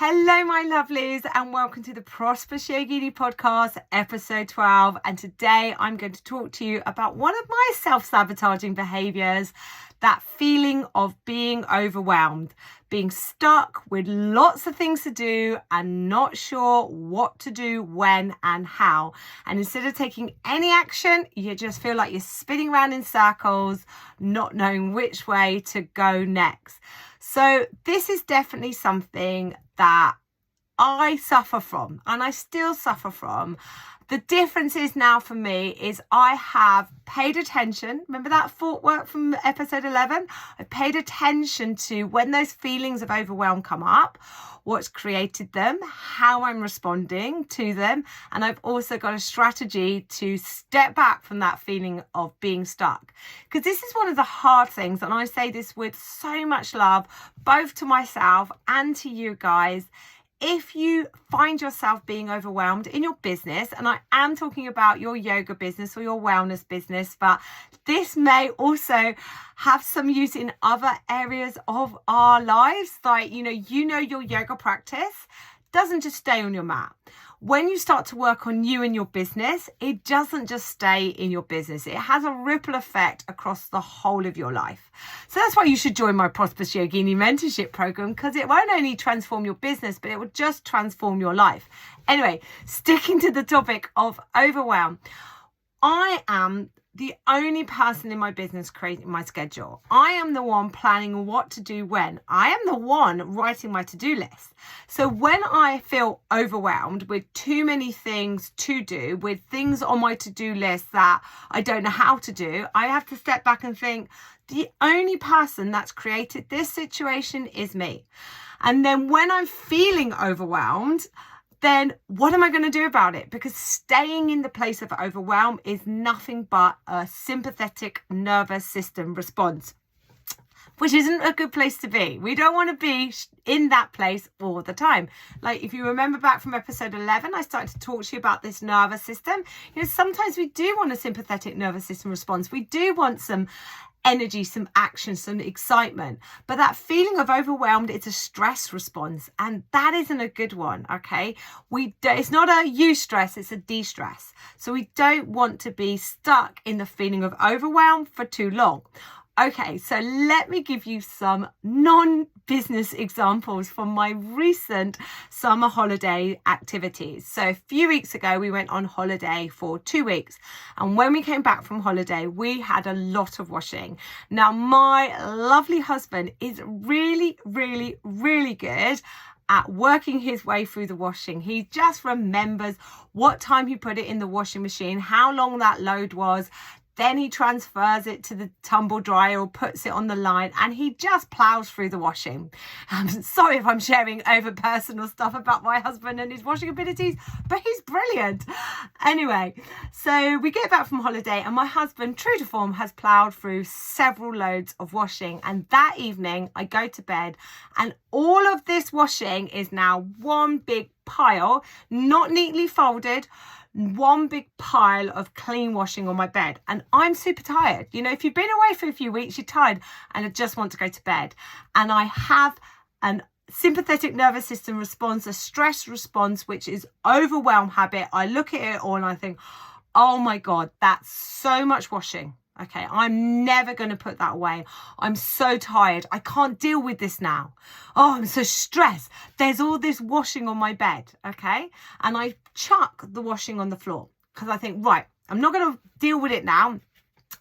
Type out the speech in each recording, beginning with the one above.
Hello, my lovelies, and welcome to the Prosperous Yogini podcast, episode 12. And today I'm going to talk to you about one of my self-sabotaging behaviours, that feeling of being overwhelmed, being stuck with lots of things to do and not sure what to do, when and how. And instead of taking any action, you just feel like you're spinning around in circles, not knowing which way to go next. So this is definitely something that I suffer from, and I still suffer from. The difference is now for me is I have paid attention. Remember that thought work from episode 11? I paid attention to when those feelings of overwhelm come up, what's created them, how I'm responding to them. And I've also got a strategy to step back from that feeling of being stuck. Because this is one of the hard things, and I say this with so much love, both to myself and to you guys. If you find yourself being overwhelmed in your business, and I am talking about your yoga business or your wellness business, but this may also have some use in other areas of our lives. Like, your yoga practice doesn't just stay on your mat. When you start to work on you and your business, it doesn't just stay in your business. It has a ripple effect across the whole of your life. So that's why you should join my Prosperous Yogini mentorship program, because it won't only transform your business, but it will just transform your life. Anyway, sticking to the topic of overwhelm, I am the only person in my business creating my schedule. I am the one planning what to do when. I am the one writing my to-do list. So when I feel overwhelmed with too many things to do, with things on my to-do list that I don't know how to do, I have to step back and think, the only person that's created this situation is me. And then when I'm feeling overwhelmed, then what am I going to do about it? Because staying in the place of overwhelm is nothing but a sympathetic nervous system response, which isn't a good place to be. We don't want to be in that place all the time. Like, if you remember back from episode 11, I started to talk to you about this nervous system. Sometimes we do want a sympathetic nervous system response. We do want some energy, some action, some excitement, but that feeling of overwhelmed, it's a stress response, and that isn't a good one. Okay, it's not a eustress, it's a de-stress. So we don't want to be stuck in the feeling of overwhelm for too long. Okay, so let me give you some non-business examples from my recent summer holiday activities. So a few weeks ago, we went on holiday for 2 weeks. And when we came back from holiday, we had a lot of washing. Now, my lovely husband is really, really, really good at working his way through the washing. He just remembers what time he put it in the washing machine, how long that load was. Then he transfers it to the tumble dryer or puts it on the line, and he just plows through the washing. I'm sorry if I'm sharing over personal stuff about my husband and his washing abilities, but he's brilliant. Anyway, so we get back from holiday, and my husband, true to form, has plowed through several loads of washing. And that evening I go to bed, and all of this washing is now one big pile, not neatly folded, one big pile of clean washing on my bed. And I'm super tired. If you've been away for a few weeks, you're tired and I just want to go to bed. And I have an sympathetic nervous system response, a stress response, which is overwhelm habit. I look at it all and I think, oh my God, that's so much washing. Okay, I'm never going to put that away. I'm so tired. I can't deal with this now. Oh, I'm so stressed. There's all this washing on my bed. Okay, and I chuck the washing on the floor because I think, right, I'm not going to deal with it now.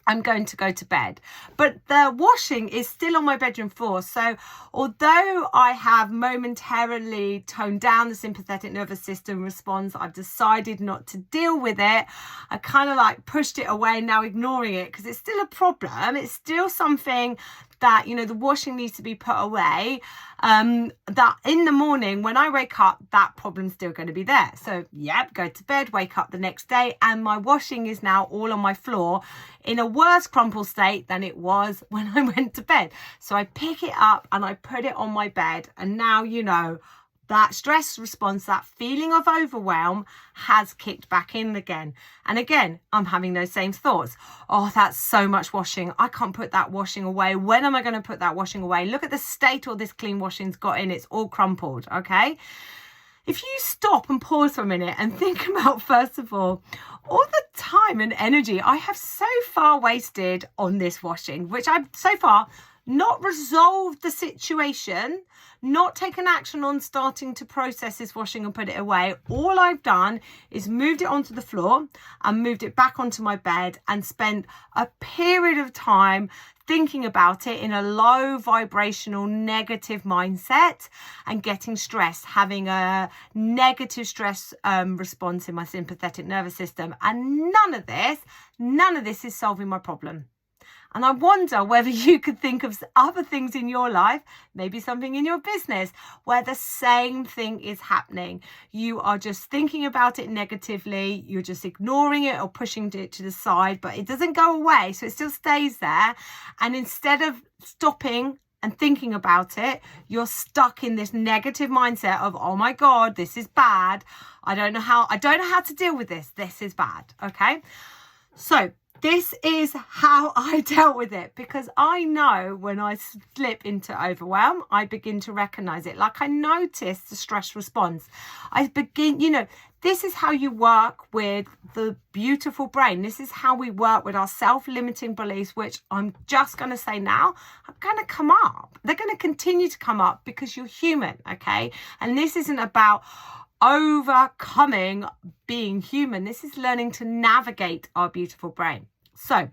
I'm going to go to bed. But the washing is still on my bedroom floor. So although I have momentarily toned down the sympathetic nervous system response, I've decided not to deal with it. I kind of like pushed it away, now ignoring it because it's still a problem. It's still something that, the washing needs to be put away. That in the morning when I wake up, that problem's still going to be there. So go to bed, wake up the next day, and my washing is now all on my floor in a worse crumpled state than it was when I went to bed. So I pick it up and I put it on my bed, and now that stress response, that feeling of overwhelm has kicked back in again. And again, I'm having those same thoughts. Oh, that's so much washing. I can't put that washing away. When am I going to put that washing away? Look at the state all this clean washing's got in. It's all crumpled, okay? If you stop and pause for a minute and think about, first of all the time and energy I have so far wasted on this washing, which I've so far not resolved the situation, not taken action on starting to process this washing and put it away. All I've done is moved it onto the floor and moved it back onto my bed and spent a period of time thinking about it in a low vibrational negative mindset and getting stressed, having a negative stress response in my sympathetic nervous system. And none of this is solving my problem. And I wonder whether you could think of other things in your life, maybe something in your business, where the same thing is happening. You are just thinking about it negatively. You're just ignoring it or pushing it to the side, but it doesn't go away. So it still stays there. And instead of stopping and thinking about it, you're stuck in this negative mindset of, oh my God, this is bad. I don't know how to deal with this. This is bad. Okay. So this is how I dealt with it, because I know when I slip into overwhelm, I begin to recognize it. Like I notice the stress response. I begin, this is how you work with the beautiful brain. This is how we work with our self-limiting beliefs, which I'm just going to say now, are going to come up. They're going to continue to come up because you're human, okay? And this isn't about overcoming being human. This is learning to navigate our beautiful brain. So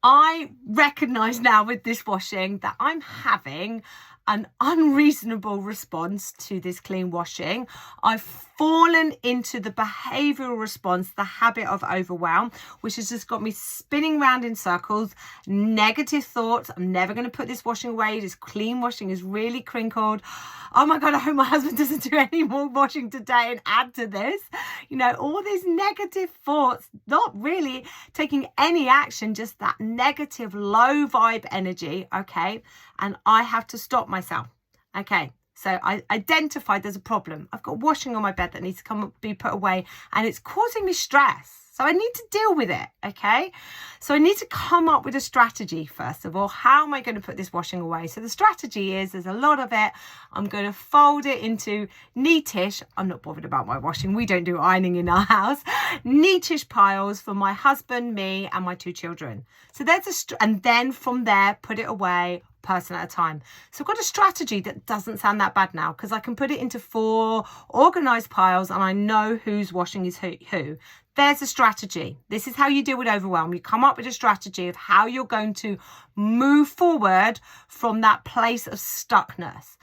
I recognize now with this washing that I'm having an unreasonable response to this clean washing. I've fallen into the behavioral response, the habit of overwhelm, which has just got me spinning around in circles, negative thoughts. I'm never going to put this washing away. This clean washing is really crinkled. Oh my God, I hope my husband doesn't do any more washing today and add to this. All these negative thoughts, not really taking any action, just that negative low vibe energy. Okay. And I have to stop myself. Okay. So I identified there's a problem. I've got washing on my bed that needs to be put away, and it's causing me stress. So I need to deal with it, okay? So I need to come up with a strategy, first of all. How am I going to put this washing away? So the strategy is, there's a lot of it. I'm going to fold it into neatish. I'm not bothered about my washing. We don't do ironing in our house. Neatish piles for my husband, me, and my 2 children. So and then from there, put it away, person at a time. So I've got a strategy that doesn't sound that bad now, because I can put it into 4 organized piles and I know whose washing is who. There's a strategy. This is how you deal with overwhelm. You come up with a strategy of how you're going to move forward from that place of stuckness.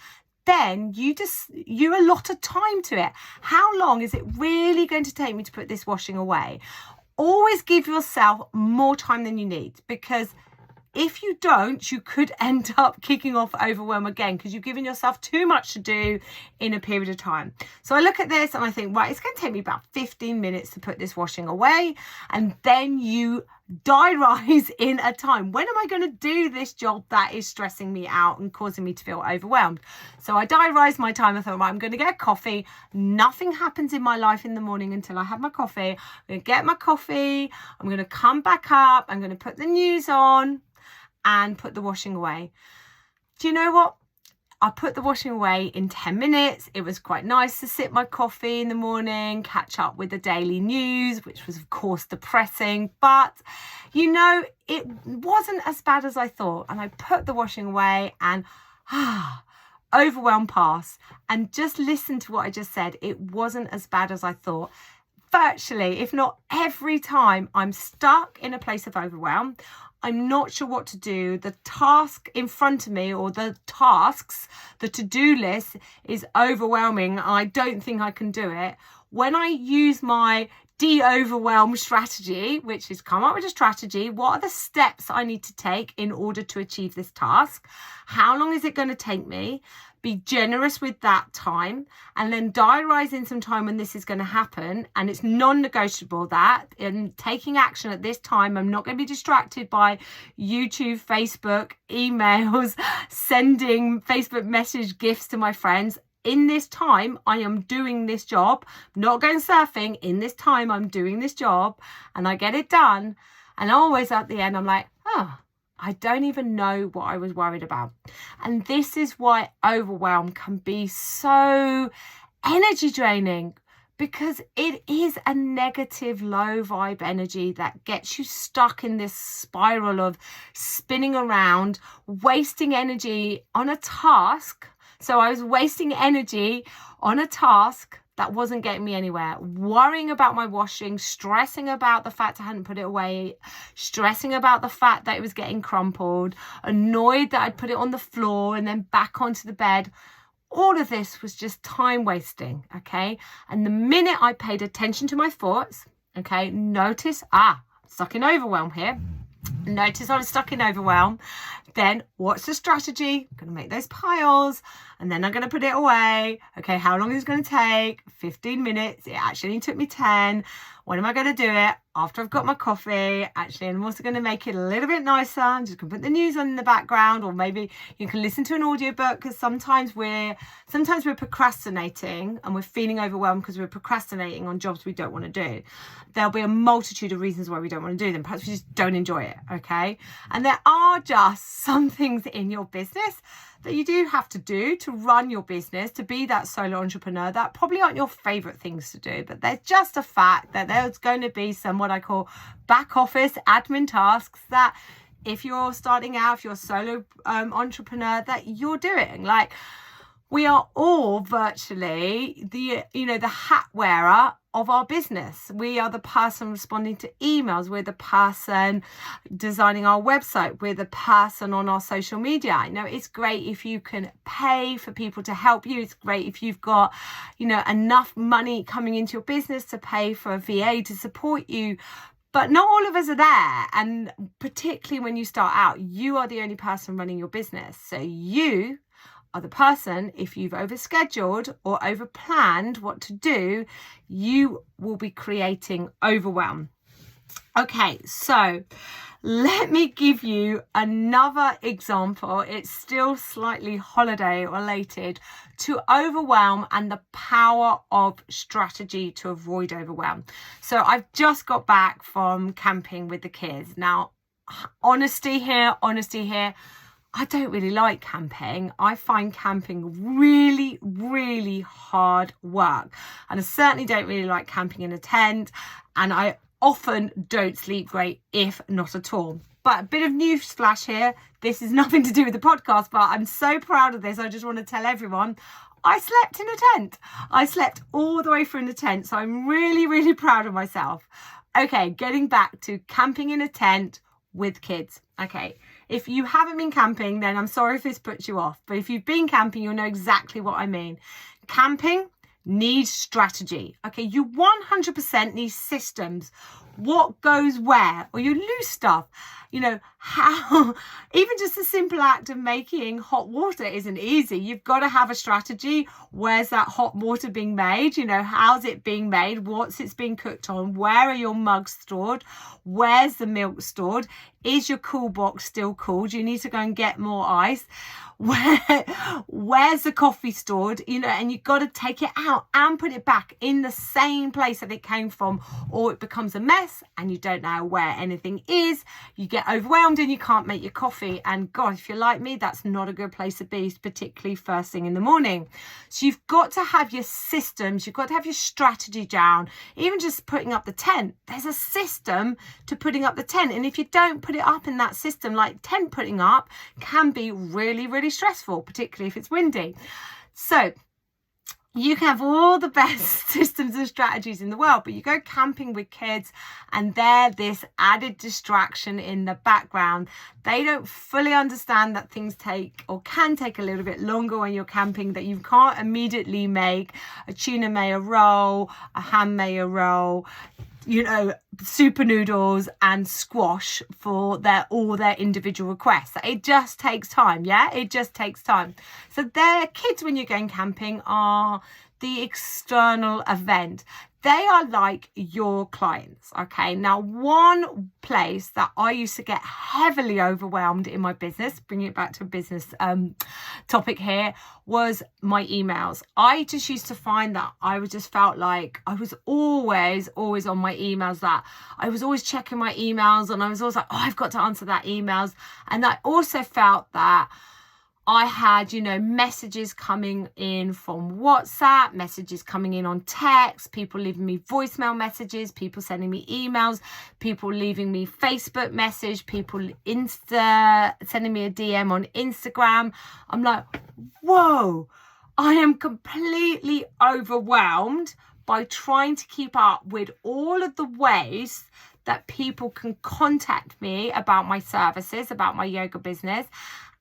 Then you allot a time to it. How long is it really going to take me to put this washing away? Always give yourself more time than you need, because if you don't, you could end up kicking off overwhelm again, because you've given yourself too much to do in a period of time. So I look at this and I think, right, it's going to take me about 15 minutes to put this washing away. And then you diarise in a time. When am I going to do this job that is stressing me out and causing me to feel overwhelmed? So I diarised my time. I thought, right, I'm going to get coffee. Nothing happens in my life in the morning until I have my coffee. I'm going to get my coffee. I'm going to come back up. I'm going to put the news on and put the washing away. Do you know what? I put the washing away in 10 minutes. It was quite nice to sip my coffee in the morning, catch up with the daily news, which was of course depressing, but it wasn't as bad as I thought. And I put the washing away and overwhelm passed. And just listen to what I just said. It wasn't as bad as I thought. Virtually, if not every time I'm stuck in a place of overwhelm, I'm not sure what to do. The task in front of me, or the tasks, the to-do list is overwhelming. I don't think I can do it. When I use my de-overwhelm strategy, which is come up with a strategy, what are the steps I need to take in order to achieve this task? How long is it going to take me? Be generous with that time, and then diarise in some time when this is going to happen. And it's non-negotiable that in taking action at this time, I'm not going to be distracted by YouTube, Facebook, emails, sending Facebook message gifts to my friends. in this time, I am doing this job, not going surfing. In this time, I'm doing this job, and I get it done. And always at the end, I'm like, oh, I don't even know what I was worried about. And this is why overwhelm can be so energy draining, because it is a negative, low vibe energy that gets you stuck in this spiral of spinning around, wasting energy on a task. So I was wasting energy on a task that wasn't getting me anywhere, worrying about my washing, stressing about the fact I hadn't put it away, stressing about the fact that it was getting crumpled, annoyed that I'd put it on the floor and then back onto the bed. All of this was just time wasting, okay? And the minute I paid attention to my thoughts, okay, notice, stuck in overwhelm here. Notice I was stuck in overwhelm. Then what's the strategy? I'm going to make those piles and then I'm going to put it away. Okay, how long is it going to take? 15 minutes. It actually took me 10. When am I going to do it? After I've got my coffee. Actually, I'm also going to make it a little bit nicer. I'm just going to put the news on in the background, or maybe you can listen to an audiobook, because sometimes we're procrastinating and we're feeling overwhelmed because we're procrastinating on jobs we don't want to do. There'll be a multitude of reasons why we don't want to do them. Perhaps we just don't enjoy it, okay? And there are just some things in your business that you do have to do to run your business, to be that solo entrepreneur, that probably aren't your favorite things to do, but there's just a fact that there's going to be some what I call back office admin tasks that if you're starting out, if you're a solo entrepreneur, that you're doing. Like, we are all virtually the hat wearer of our business. We are the person responding to emails. We're the person designing our website. We're the person on our social media. I know it's great if you can pay for people to help you. It's great if you've got, enough money coming into your business to pay for a VA to support you. But not all of us are there. And particularly when you start out, you are the only person running your business. So you are the person, if you've overscheduled or overplanned what to do, you will be creating overwhelm. Okay, so let me give you another example. It's still slightly holiday related to overwhelm and the power of strategy to avoid overwhelm. So I've just got back from camping with the kids. Now, honesty here. I don't really like camping. I find camping really, really hard work. And I certainly don't really like camping in a tent. And I often don't sleep great, if not at all. But a bit of news flash here. This is nothing to do with the podcast, but I'm so proud of this. I just want to tell everyone, I slept in a tent. I slept all the way through in the tent. So I'm really, really proud of myself. Okay, getting back to camping in a tent with kids. Okay, if you haven't been camping, then I'm sorry if this puts you off. But if you've been camping, you'll know exactly what I mean. Camping needs strategy. Okay, you 100% need systems. What goes where, or you lose stuff. How, even just a simple act of making hot water isn't easy. You've got to have a strategy. Where's that hot water being made? How's it being made? What's it's being cooked on? Where are your mugs stored? Where's the milk stored? Is your cool box still cool? Do you need to go and get more ice? Where's the coffee stored? And you've got to take it out and put it back in the same place that it came from, or it becomes a mess and you don't know where anything is. You get overwhelmed and you can't make your coffee. And God, if you're like me, that's not a good place to be, particularly first thing in the morning. So you've got to have your systems. You've got to have your strategy down. Even just putting up the tent, there's a system to putting up the tent. And if you don't put it up in that system, like tent putting up can be really, really stressful, particularly if it's windy. So you can have all the best systems and strategies in the world, but you go camping with kids and they're this added distraction in the background. They don't fully understand that things take or can take a little bit longer when you're camping, that you can't immediately make a tuna mayo roll, a ham mayo roll, super noodles and squash for all their individual requests. It just takes time. It just takes time. So their kids, when you're going camping, are the external event. they are like your clients. Okay. Now, one place that I used to get heavily overwhelmed in my business, bringing it back to a business topic here, was my emails. I just used to find that I just felt like I was always on my emails, that I was always checking my emails, and I was always like, oh, I've got to answer that emails. And I also felt that I had, messages coming in from WhatsApp, messages coming in on text, people leaving me voicemail messages, people sending me emails, people leaving me Facebook message, people sending me a DM on Instagram. I'm like, whoa, I am completely overwhelmed by trying to keep up with all of the ways that people can contact me about my services, about my yoga business.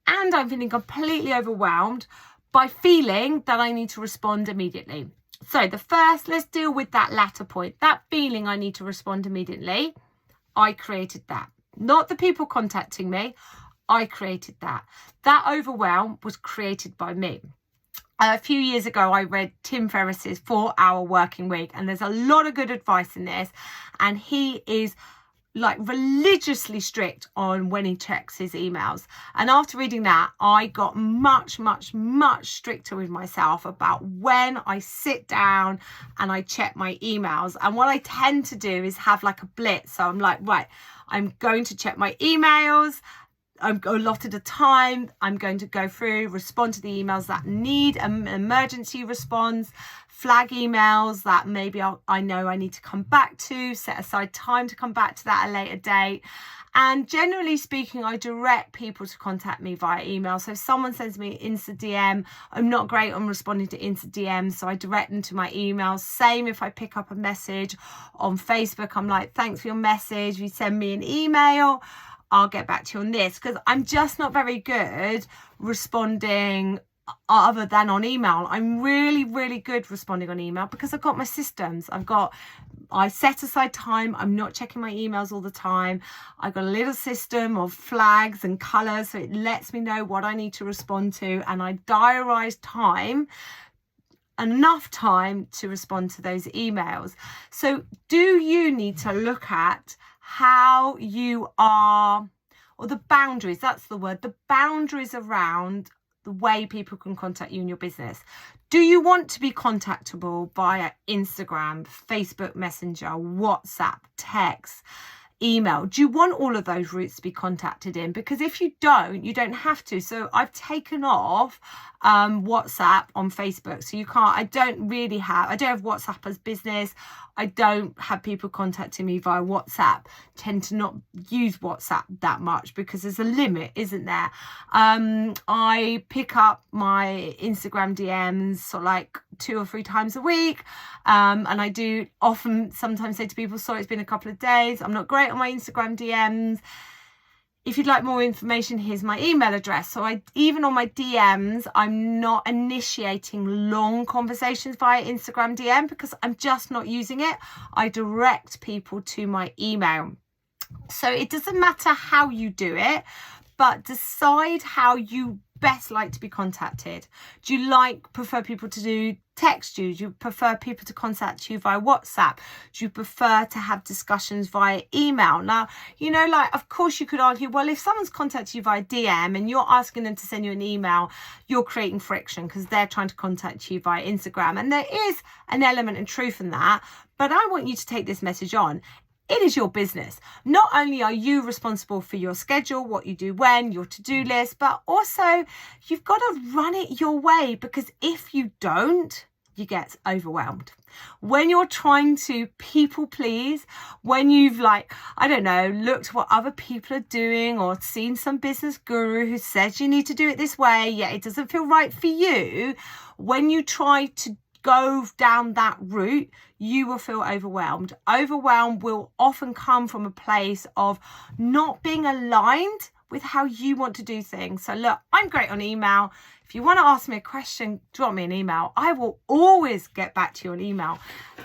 And I'm feeling completely overwhelmed by feeling that I need to respond immediately. So let's deal with that latter point. That feeling I need to respond immediately, I created that. Not the people contacting me, I created that. That overwhelm was created by me. A few years ago, I read Tim Ferriss's 4-Hour Working Week, and there's a lot of good advice in this. And he is like religiously strict on when he checks his emails. And after reading that, I got much stricter with myself about when I sit down and I check my emails. And what I tend to do is have like a blitz. So I'm like, right, I'm going to check my emails. I've allotted a time. I'm going to go through, respond to the emails that need an emergency response, flag emails that maybe I know I need to come back to, set aside time to come back to that at a later date. And generally speaking, I direct people to contact me via email. So if someone sends me an Insta DM, I'm not great on responding to Insta DMs, so I direct them to my email. Same if I pick up a message on Facebook, I'm like, thanks for your message. You send me an email, I'll get back to you on this, because I'm just not very good responding other than on email. I'm really good responding on email because I've got my systems. I set aside time. I'm not checking my emails all the time. I've got a little system of flags and colors, so it lets me know what I need to respond to, and I diarize enough time to respond to those emails. So do you need to look at how you are, or the boundaries, that's the word, the boundaries around the way people can contact you in your business? Do you want to be contactable via Instagram, Facebook Messenger, WhatsApp, text, email? Do you want all of those routes to be contacted in? Because if you don't have to. So I've taken off WhatsApp on Facebook, so you can't. I don't have WhatsApp as business. I don't have people contacting me via WhatsApp. Tend to not use WhatsApp that much because there's a limit, isn't there? I pick up my Instagram DMs so like 2 or 3 times a week. And I do often sometimes say to people, sorry, it's been a couple of days. I'm not great on my Instagram DMs. If you'd like more information, here's my email address. So even on my DMs, I'm not initiating long conversations via Instagram DM because I'm just not using it. I direct people to my email. So it doesn't matter how you do it, but decide how you best like to be contacted. Do you prefer people to text you? Do you prefer people to contact you via WhatsApp? Do you prefer to have discussions via email? Now, of course you could argue, well, if someone's contacted you via DM and you're asking them to send you an email, you're creating friction because they're trying to contact you via Instagram. And there is an element of truth in that, but I want you to take this message on. It is your business. Not only are you responsible for your schedule, what you do when, your to-do list, but also you've got to run it your way, because if you don't, you get overwhelmed. When you're trying to people please, when you've looked what other people are doing or seen some business guru who says you need to do it this way, yet it doesn't feel right for you, when you try to go down that route, you will feel overwhelmed. Overwhelm will often come from a place of not being aligned with how you want to do things. So look, I'm great on email. If you want to ask me a question, drop me an email. I will always get back to you on email.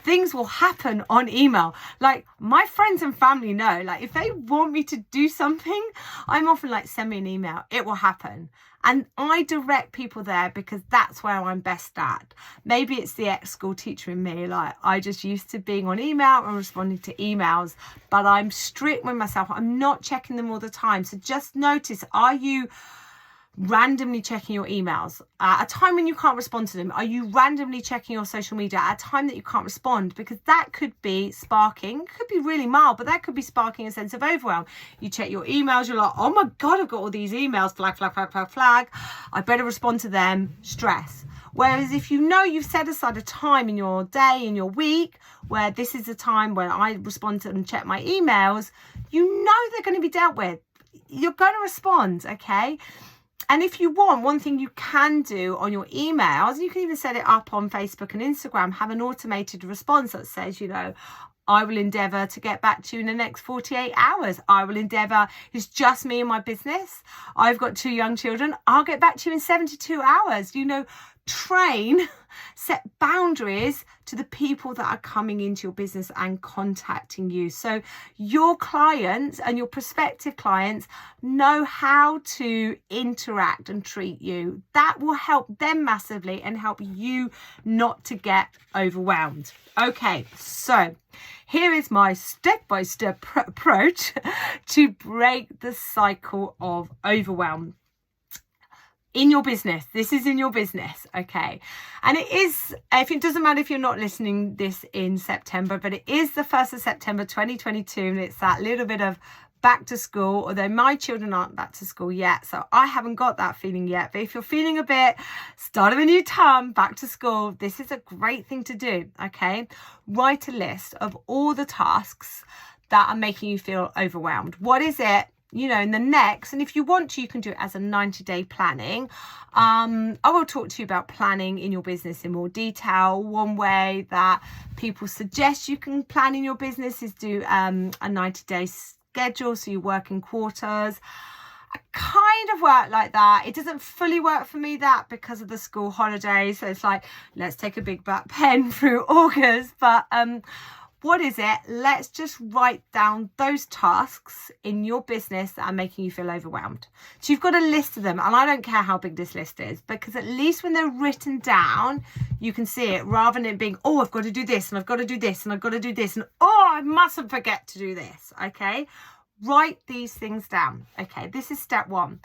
things will happen on email. Like, my friends and family know, like, if they want me to do something, I'm often like, send me an email, it will happen. And I direct people there because that's where I'm best at. Maybe it's the ex-school teacher in me. Like, I just used to being on email and responding to emails, but I'm strict with myself. I'm not checking them all the time. So just notice, are you randomly checking your emails at a time when you can't respond to them? Are you randomly checking your social media at a time that you can't respond? Because that could be sparking, could be really mild, but that could be sparking a sense of overwhelm. You check your emails, you're like, oh my God, I've got all these emails, flag, flag, flag, flag, flag. I better respond to them, stress. Whereas if you know you've set aside a time in your day, in your week, where this is the time when I respond to and check my emails, you know they're going to be dealt with. You're going to respond, okay? And if you want, one thing you can do on your emails, you can even set it up on Facebook and Instagram, have an automated response that says, I will endeavour to get back to you in the next 48 hours. I will endeavour, it's just me and my business. I've got 2 young children. I'll get back to you in 72 hours. Train, set boundaries to the people that are coming into your business and contacting you. So your clients and your prospective clients know how to interact and treat you. That will help them massively and help you not to get overwhelmed. Okay, so here is my step-by-step approach to break the cycle of overwhelm. In your business, this is in your business, okay? And it is, if it doesn't matter if you're not listening this in September, but it is the 1st of September 2022, and it's that little bit of back to school, although my children aren't back to school yet, so I haven't got that feeling yet. But if you're feeling a bit start of a new term, back to school, this is a great thing to do, okay? Write a list of all the tasks that are making you feel overwhelmed. What is it? In the next, and if you want to, you can do it as a 90-day planning. I will talk to you about planning in your business in more detail. One way that people suggest you can plan in your business is do a 90-day schedule, so you work in quarters. I kind of work like that. It doesn't fully work for me, that, because of the school holidays. So it's like, let's take a big black pen through August, but what is it? Let's just write down those tasks in your business that are making you feel overwhelmed. So you've got a list of them, and I don't care how big this list is, because at least when they're written down, you can see it, rather than it being, oh, I've got to do this, and I've got to do this, and I've got to do this, and oh, I mustn't forget to do this, okay? Write these things down. Okay, this is step 1.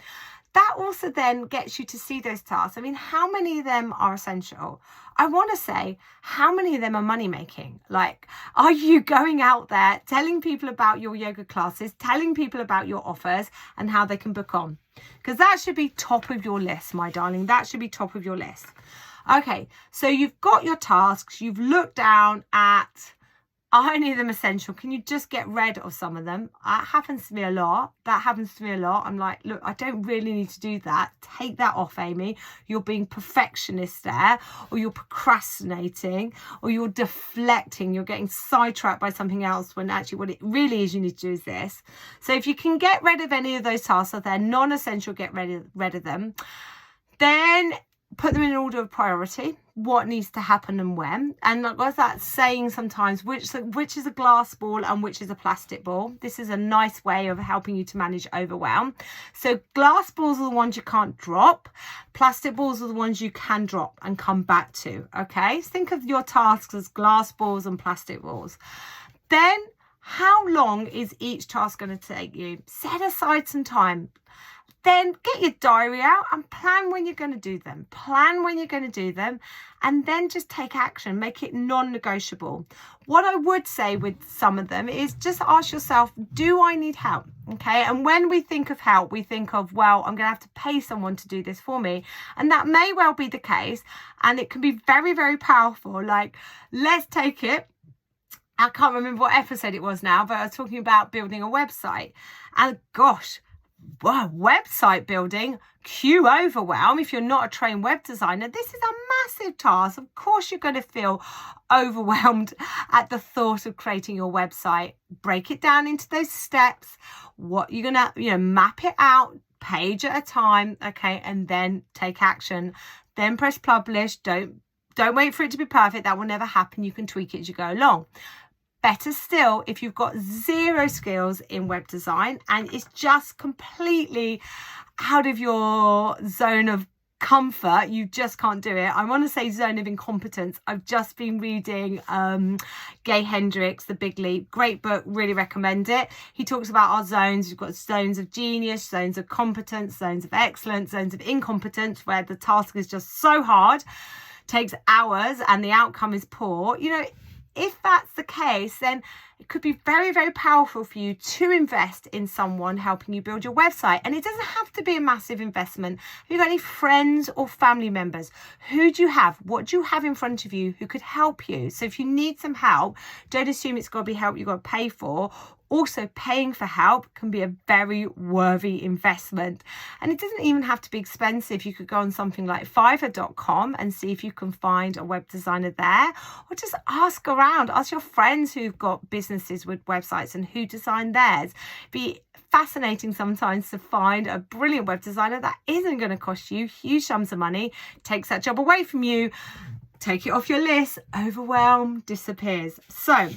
That also then gets you to see those tasks. I mean, how many of them are essential? I want to say, how many of them are money making? Like, are you going out there telling people about your yoga classes, telling people about your offers and how they can book on? Because that should be top of your list, my darling. That should be top of your list. Okay, so you've got your tasks. You've looked down at, are any of them essential? Can you just get rid of some of them? That happens to me a lot. I'm like, look, I don't really need to do that. Take that off, Amy. You're being perfectionist there, or you're procrastinating, or you're deflecting. You're getting sidetracked by something else, when actually what it really is you need to do is this. So if you can get rid of any of those tasks, if they're non-essential, get rid of them. Then put them in an order of priority, what needs to happen and when. And like what's that saying sometimes, which is a glass ball and which is a plastic ball. This is a nice way of helping you to manage overwhelm. So glass balls are the ones you can't drop. Plastic balls are the ones you can drop and come back to, okay? So think of your tasks as glass balls and plastic balls. Then how long is each task going to take you? Set aside some time. Then get your diary out and plan when you're going to do them. And then just take action. Make it non-negotiable. What I would say with some of them is just ask yourself, do I need help? Okay. And when we think of help, we think of, well, I'm going to have to pay someone to do this for me. And that may well be the case. And it can be very, very powerful. Like, let's take it. I can't remember what episode it was now, but I was talking about building a website. And gosh, wow, website building, cue overwhelm. If you're not a trained web designer, this is a massive task. Of course, you're going to feel overwhelmed at the thought of creating your website. Break it down into those steps. What you're going to, map it out, page at a time, okay, and then take action. Then press publish. Don't Don't wait for it to be perfect. That will never happen. You can tweak it as you go along. Better still, if you've got zero skills in web design and it's just completely out of your zone of comfort, you just can't do it. I want to say zone of incompetence. I've just been reading Gay Hendricks, The Big Leap. Great book, really recommend it. He talks about our zones. You've got zones of genius, zones of competence, zones of excellence, zones of incompetence, where the task is just so hard, takes hours, and the outcome is poor. You know, if that's the case, then it could be very, very powerful for you to invest in someone helping you build your website. And it doesn't have to be a massive investment. Have you got any friends or family members? Who do you have? What do you have in front of you who could help you? So if you need some help, don't assume it's got to be help you've got to pay for. Also, paying for help can be a very worthy investment. And it doesn't even have to be expensive. You could go on something like Fiverr.com and see if you can find a web designer there, or just ask around. Ask your friends who've got businesses with websites and who designed theirs. Be fascinating sometimes to find a brilliant web designer that isn't going to cost you huge sums of money, takes that job away from you, take it off your list, overwhelm disappears. So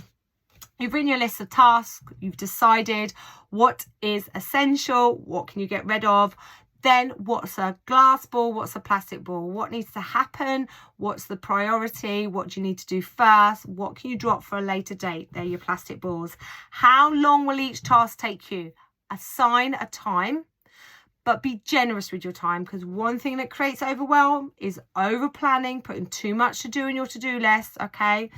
you've written your list of tasks, you've decided what is essential, what can you get rid of, then what's a glass ball, what's a plastic ball, what needs to happen, what's the priority, what do you need to do first, what can you drop for a later date, they're your plastic balls. How long will each task take you? Assign a time, but be generous with your time, because one thing that creates overwhelm is over planning, putting too much to do in your to-do list, okay?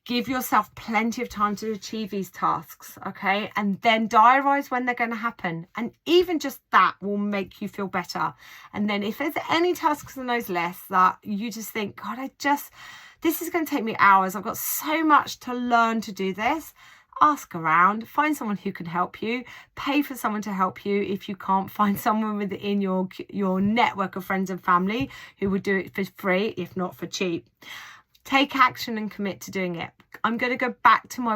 Give yourself plenty of time to achieve these tasks, okay? And then diarise when they're going to happen. And even just that will make you feel better. And then if there's any tasks on those lists that you just think, God, this is going to take me hours. I've got so much to learn to do this. Ask around, find someone who can help you, pay for someone to help you if you can't find someone within your network of friends and family who would do it for free, if not for cheap. Take action and commit to doing it. I'm going to go back to my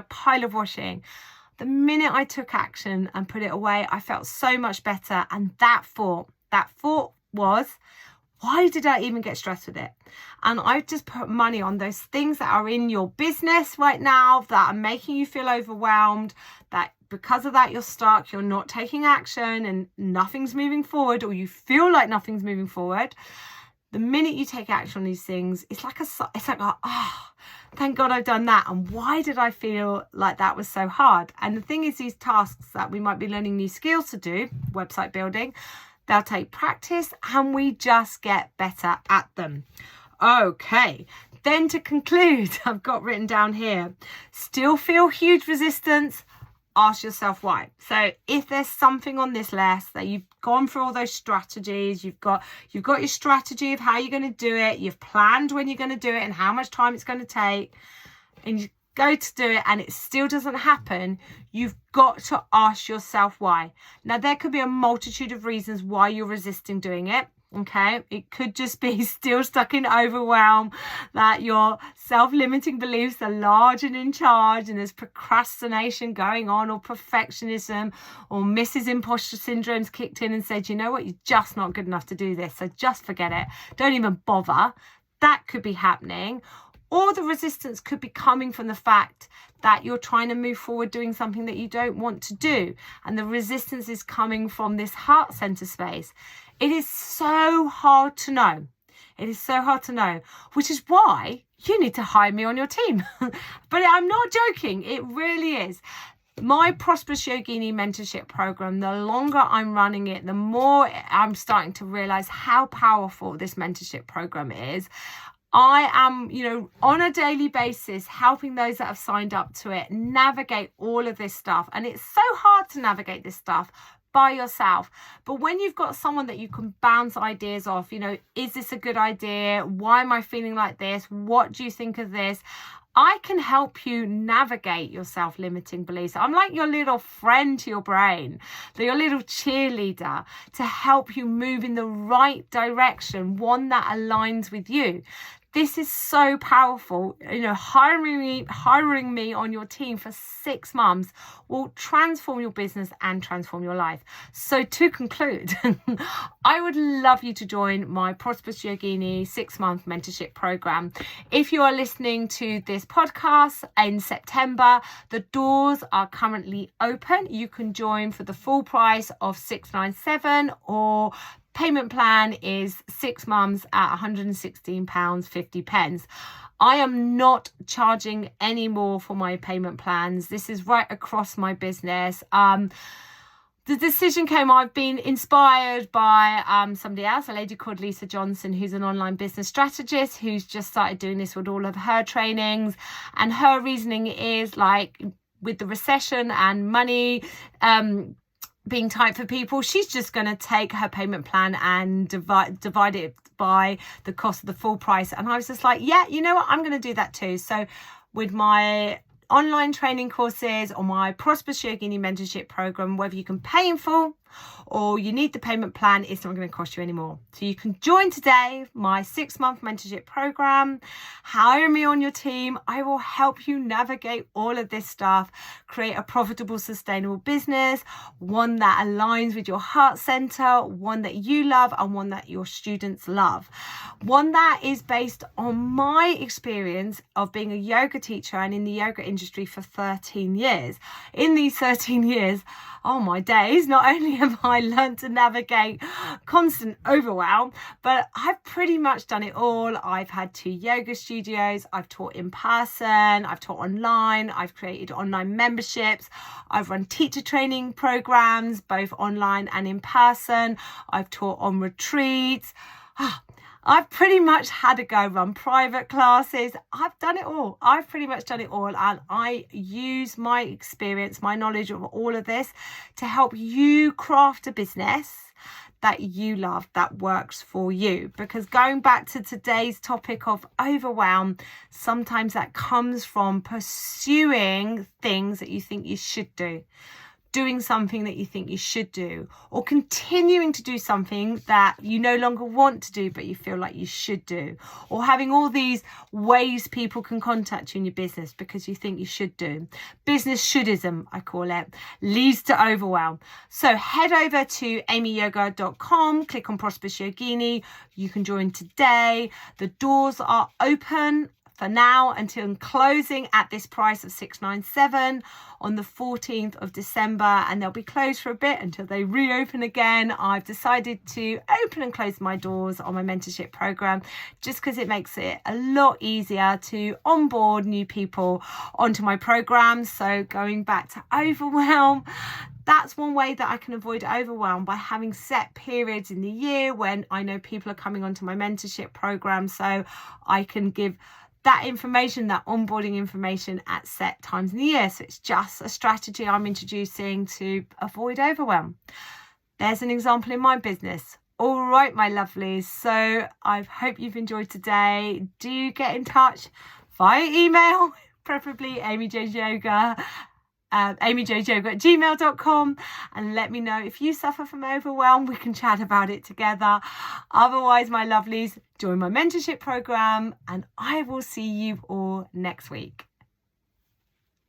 pile of washing. The minute I took action and put it away, I felt so much better. And that thought was, why did I even get stressed with it? And I've just put money on those things that are in your business right now that are making you feel overwhelmed, that because of that you're stuck, you're not taking action and nothing's moving forward, or you feel like nothing's moving forward. The minute you take action on these things, it's like thank God I've done that. And why did I feel like that was so hard? And the thing is, these tasks that we might be learning new skills to do, website building, they'll take practice and we just get better at them. Okay, then to conclude, I've got written down here, still feel huge resistance? Ask yourself why. So if there's something on this list that you've gone through all those strategies, you've got your strategy of how you're going to do it, you've planned when you're going to do it and how much time it's going to take, and you go to do it and it still doesn't happen, you've got to ask yourself why. Now, there could be a multitude of reasons why you're resisting doing it. Okay, it could just be still stuck in overwhelm, that your self-limiting beliefs are large and in charge, and there's procrastination going on, or perfectionism, or Mrs. Imposter Syndrome's kicked in and said, you know what, you're just not good enough to do this, so just forget it. Don't even bother. That could be happening. Or the resistance could be coming from the fact that you're trying to move forward doing something that you don't want to do. And the resistance is coming from this heart center space. It is so hard to know. It is so hard to know, which is why you need to hire me on your team. But I'm not joking. It really is. My Prosperous Yogini mentorship program, the longer I'm running it, the more I'm starting to realize how powerful this mentorship program is. I am, on a daily basis, helping those that have signed up to it navigate all of this stuff. And it's so hard to navigate this stuff by yourself. But when you've got someone that you can bounce ideas off, is this a good idea? Why am I feeling like this? What do you think of this? I can help you navigate your self-limiting beliefs. I'm like your little friend to your brain, your little cheerleader, to help you move in the right direction, one that aligns with you. This is so powerful. Hiring me on your team for 6 months will transform your business and transform your life. So to conclude, I would love you to join my Prosperous Yogini 6-month mentorship program. If you are listening to this podcast in September, the doors are currently open. You can join for the full price of $697, or payment plan is 6 months at £116.50. I am not charging any more for my payment plans. This is right across my business. The decision came, I've been inspired by somebody else, a lady called Lisa Johnson, who's an online business strategist who's just started doing this with all of her trainings. And her reasoning is, like, with the recession and money being tight for people, she's just going to take her payment plan and divide it by the cost of the full price. And I was just like, yeah, you know what, I'm going to do that too. So with my online training courses or my Prosperous Yogini mentorship program, whether you can pay in full or you need the payment plan, it's not going to cost you anymore. So you can join today my 6-month mentorship program. Hire me on your team. I will help you navigate all of this stuff, create a profitable, sustainable business, one that aligns with your heart center, one that you love and one that your students love, one that is based on my experience of being a yoga teacher and in the yoga industry for 13 years. In these 13 years, oh my days, not only have I learned to navigate constant overwhelm, but I've pretty much done it all. I've had 2 yoga studios, I've taught in person, I've taught online, I've created online memberships, I've run teacher training programs, both online and in person, I've taught on retreats. I've pretty much had a go, run private classes. I've done it all. I've pretty much done it all. And I use my experience, my knowledge of all of this to help you craft a business that you love, that works for you. Because going back to today's topic of overwhelm, sometimes that comes from pursuing things that you think you should do, doing something that you think you should do, or continuing to do something that you no longer want to do but you feel like you should do, or having all these ways people can contact you in your business because you think you should do. Business shouldiism, I call it, leads to overwhelm. So head over to amyyoga.com, click on Prosperous Yogini. You can join today. The doors are open for now until closing at this price of $697 on the 14th of December, and they'll be closed for a bit until they reopen again. I've decided to open and close my doors on my mentorship program just because it makes it a lot easier to onboard new people onto my program. So going back to overwhelm, that's one way that I can avoid overwhelm, by having set periods in the year when I know people are coming onto my mentorship program, so I can give that information, that onboarding information at set times in the year. So it's just a strategy I'm introducing to avoid overwhelm. There's an example in my business. All right, my lovelies. So I hope you've enjoyed today. Do get in touch via email, preferably amyjojoga@gmail.com, and let me know if you suffer from overwhelm. We can chat about it together. Otherwise, my lovelies, join my mentorship program and I will see you all next week.